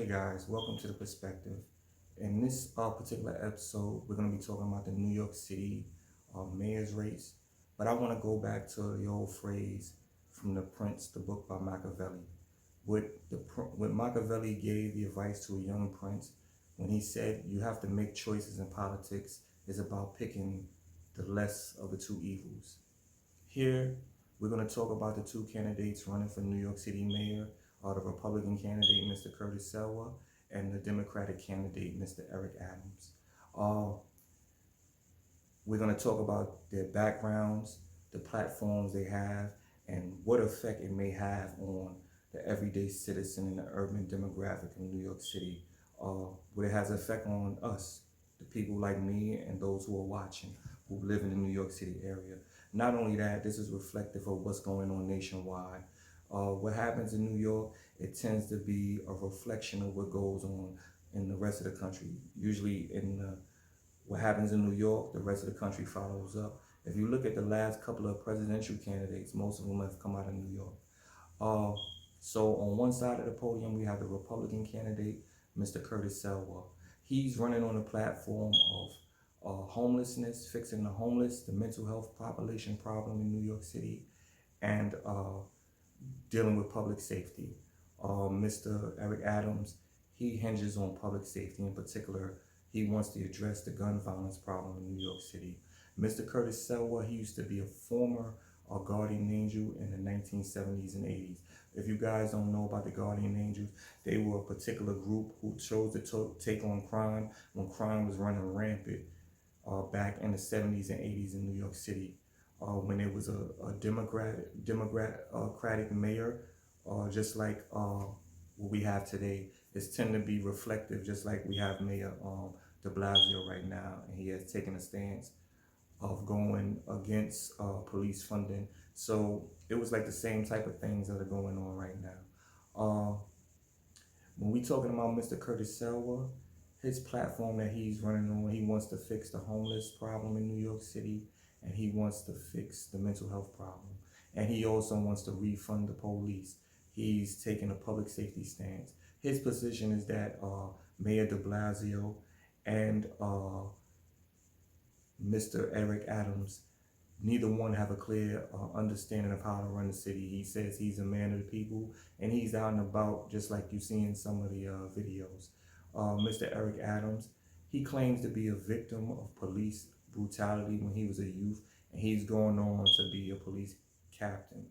Hey guys, welcome to The Perspective. In this particular episode, we're going to be talking about the New York City mayor's race. But I want to go back to the old phrase from The Prince, the book by Machiavelli. What Machiavelli gave the advice to a young prince when he said you have to make choices in politics is about picking the less of the two evils. Here, we're going to talk about the two candidates running for New York City mayor, the Republican candidate, Mr. Curtis Silwa, and the Democratic candidate, Mr. Eric Adams. We're going to talk about their backgrounds, the platforms they have, and what effect it may have on the everyday citizen in the urban demographic in New York City. What it has an effect on us, the people like me and those who are watching, who live in the New York City area. Not only that, this is reflective of what's going on nationwide. What happens in New York, it tends to be a reflection of what goes on in the rest of the country. Usually what happens in New York, the rest of the country follows up. If you look at the last couple of presidential candidates, most of them have come out of New York. So on one side of the podium, we have the Republican candidate, Mr. Curtis Silwa. He's running on a platform of homelessness, fixing the homeless, the mental health population problem in New York City, and dealing with public safety. Mr. Eric Adams, he hinges on public safety. In particular, he wants to address the gun violence problem in New York City. Mr. Curtis Silwa, he used to be a former guardian angel in the 1970s and 80s. If you guys don't know about the Guardian Angels, they were a particular group who chose to take on crime when crime was running rampant back in the 70s and 80s in New York City. When it was a Democratic mayor, just like what we have today. It's tend to be reflective, just like we have Mayor de Blasio right now, and he has taken a stance of going against police funding. So it was like the same type of things that are going on right now. When we talking about Mr. Curtis Silwa, his platform that he's running on, he wants to fix the homeless problem in New York City, and he wants to fix the mental health problem. And he also wants to refund the police. He's taking a public safety stance. His position is that Mayor de Blasio and Mr. Eric Adams, neither one have a clear understanding of how to run the city. He says he's a man of the people, and he's out and about, just like you see in some of the videos. Mr. Eric Adams, he claims to be a victim of police brutality when he was a youth, and he's going on to be a police captain.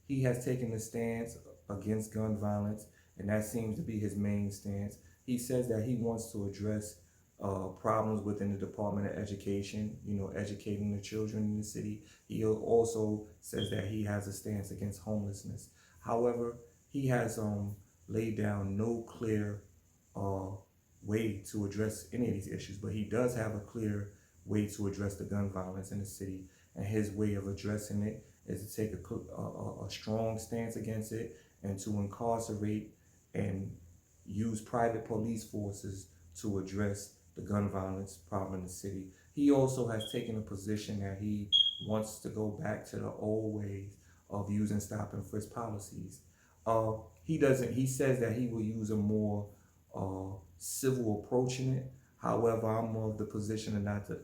He has taken a stance against gun violence, and that seems to be his main stance. He says that he wants to address problems within the Department of Education, educating the children in the city. He also says that he has a stance against homelessness. However, he has laid down no clear way to address any of these issues, but he does have a clear way to address the gun violence in the city, and his way of addressing it is to take a strong stance against it and to incarcerate and use private police forces to address the gun violence problem in the city. He also has taken a position that he wants to go back to the old ways of using stop and frisk policies. He says that he will use a more civil approach in it. However, I'm of the position of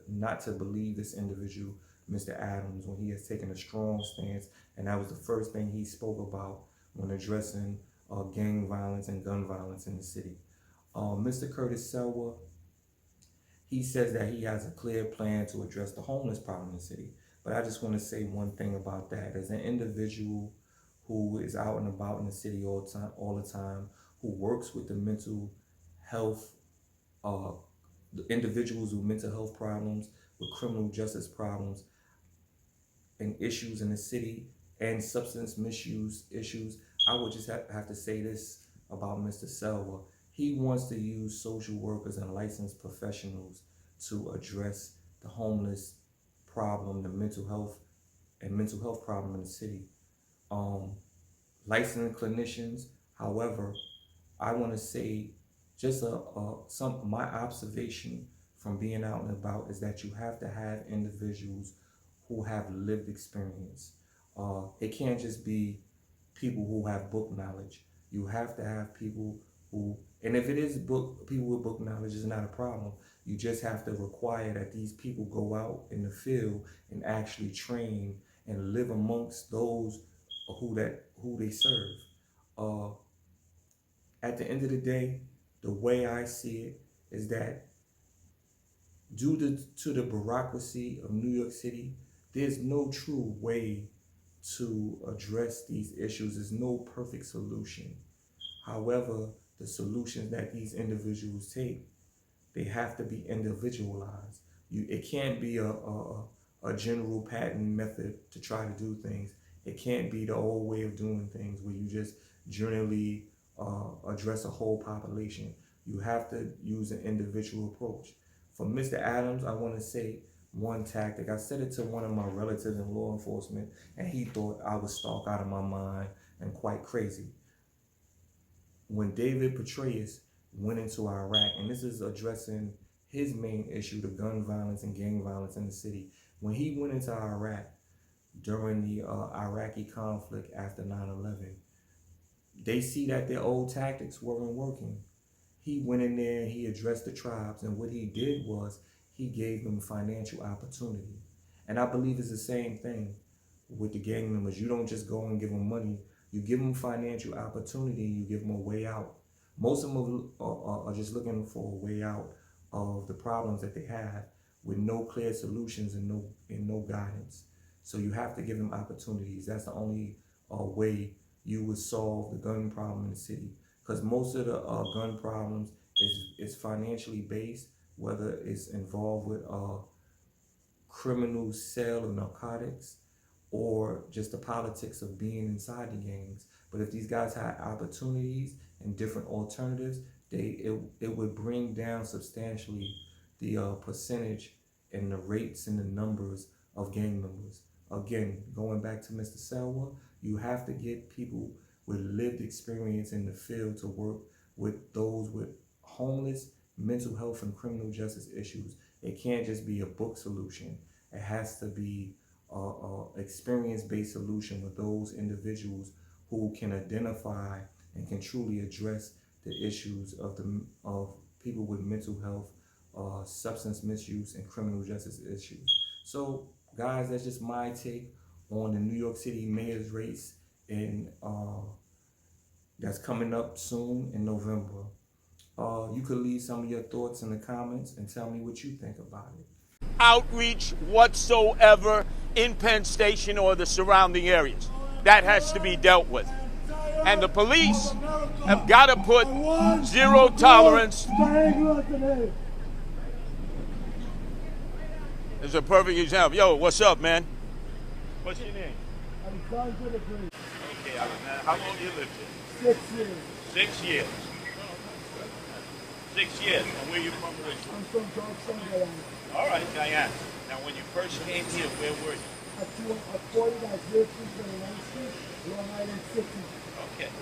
not to believe this individual, Mr. Adams, when he has taken a strong stance, and that was the first thing he spoke about when addressing gang violence and gun violence in the city. Mr. Curtis Silwa, he says that he has a clear plan to address the homeless problem in the city. But I just want to say one thing about that. As an individual who is out and about in the city all the time, who works with the mental health, the individuals with mental health problems, with criminal justice problems, and issues in the city, and substance misuse issues, I would just have to say this about Mr. Silwa. He wants to use social workers and licensed professionals to address the homeless problem, the mental health problem in the city. Licensed clinicians, however, I want to say just my observation from being out and about is that you have to have individuals who have lived experience. It can't just be people who have book knowledge. You have to have people who, and if it is people with book knowledge is not a problem. You just have to require that these people go out in the field and actually train and live amongst those who they serve. Uh, at the end of the day, the way I see it is that due to the bureaucracy of New York City, there's no true way to address these issues. There's no perfect solution. However, the solutions that these individuals take, they have to be individualized. It can't be a general patent method to try to do things. It can't be the old way of doing things where you just generally address a whole population. You have to use an individual approach. For Mr. Adams, I want to say one tactic. I said it to one of my relatives in law enforcement, and he thought I was stark out of my mind and quite crazy. When David Petraeus went into Iraq, and this is addressing his main issue, the gun violence and gang violence in the city. When he went into Iraq during the Iraqi conflict after 9/11, they see that their old tactics weren't working. He went in there and he addressed the tribes, and what he did was he gave them financial opportunity. And I believe it's the same thing with the gang members. You don't just go and give them money. You give them financial opportunity, you give them a way out. Most of them are just looking for a way out of the problems that they have with no clear solutions and no guidance. So you have to give them opportunities. That's the only way you would solve the gun problem in the city. Because most of the gun problems is financially based, whether it's involved with criminal sale of narcotics or just the politics of being inside the gangs. But if these guys had opportunities and different alternatives, it would bring down substantially the percentage and the rates and the numbers of gang members. Again, going back to Mr. Silwa, you have to get people with lived experience in the field to work with those with homeless, mental health, and criminal justice issues. It can't just be a book solution. It has to be experience-based solution with those individuals who can identify and can truly address the issues of people with mental health, substance misuse, and criminal justice issues. So, guys, that's just my take on the New York City mayor's race, and that's coming up soon in November. You could leave some of your thoughts in the comments and tell me what you think about it. Outreach whatsoever in Penn Station or the surrounding areas. That has to be dealt with. And the police have got to put zero tolerance. This is a perfect example. Yo, what's up, man? What's your name? Okay, how long you lived here? 6 years. 6 years. 6 years. And where you from originally? I'm from Georgetown, Guyana. All right, Guyana. Now, when you first came here, where were you? At 40, that's 0 Street, NYC, Long Island City. Okay.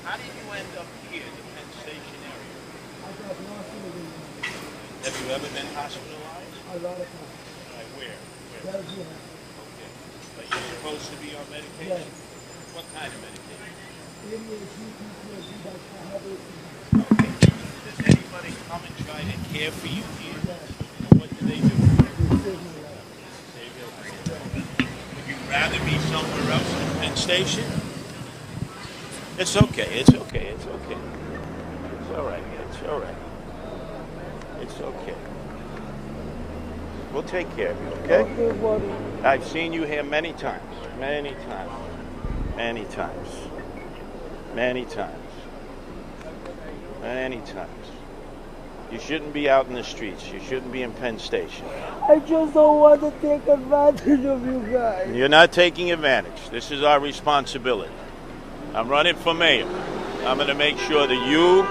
How did you end up here in the Penn Station area? I got lost in the wind. Have you ever been hospitalized? A lot of times. Like where? Belgium. Okay. Are you supposed to be on medication? Yes. What kind of medication? ADHD, PTSD, that's I have it. Okay. Does anybody come and try to care for you here? Yes. And what do they do? They saved my life. Save your life. Would you rather be somewhere else than Penn Station? It's okay. It's okay. It's okay. It's all right. It's all right. It's okay. We'll take care of you, okay? Okay, buddy. I've seen you here many times. Many times. Many times. Many times. Many times. You shouldn't be out in the streets. You shouldn't be in Penn Station. I just don't want to take advantage of you guys. You're not taking advantage. This is our responsibility. I'm running for mayor. I'm going to make sure that you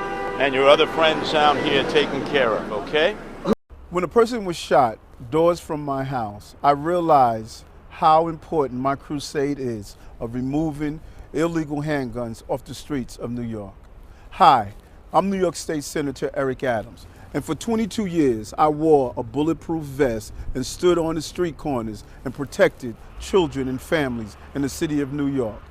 and your other friends down here are taken care of, okay? When a person was shot doors from my house, I realized how important my crusade is of removing illegal handguns off the streets of New York. Hi, I'm New York State Senator Eric Adams, and for 22 years I wore a bulletproof vest and stood on the street corners and protected children and families in the city of New York.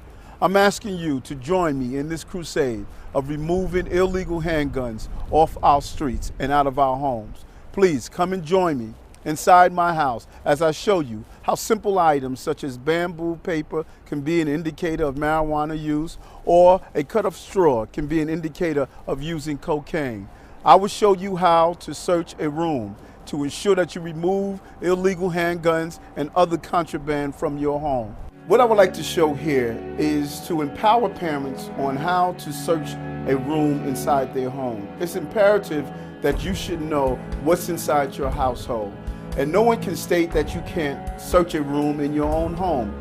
I'm asking you to join me in this crusade of removing illegal handguns off our streets and out of our homes. Please come and join me inside my house as I show you how simple items such as bamboo paper can be an indicator of marijuana use, or a cut of straw can be an indicator of using cocaine. I will show you how to search a room to ensure that you remove illegal handguns and other contraband from your home. What I would like to show here is to empower parents on how to search a room inside their home. It's imperative that you should know what's inside your household. And no one can state that you can't search a room in your own home.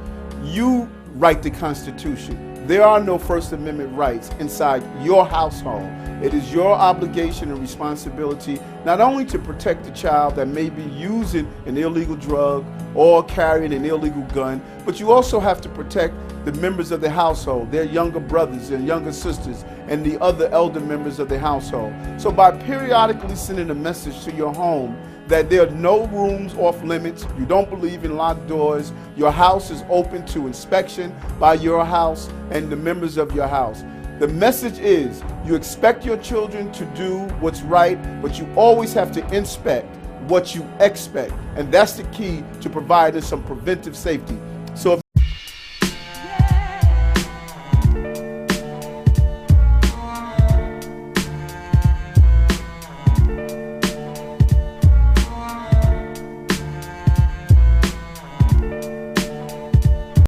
You write the Constitution. There are no First Amendment rights inside your household. It is your obligation and responsibility not only to protect the child that may be using an illegal drug or carrying an illegal gun, but you also have to protect the members of the household, their younger brothers and younger sisters, and the other elder members of the household. So by periodically sending a message to your home that there are no rooms off limits, you don't believe in locked doors, your house is open to inspection by your house and the members of your house. The message is you expect your children to do what's right, but you always have to inspect what you expect. And that's the key to providing some preventive safety. So if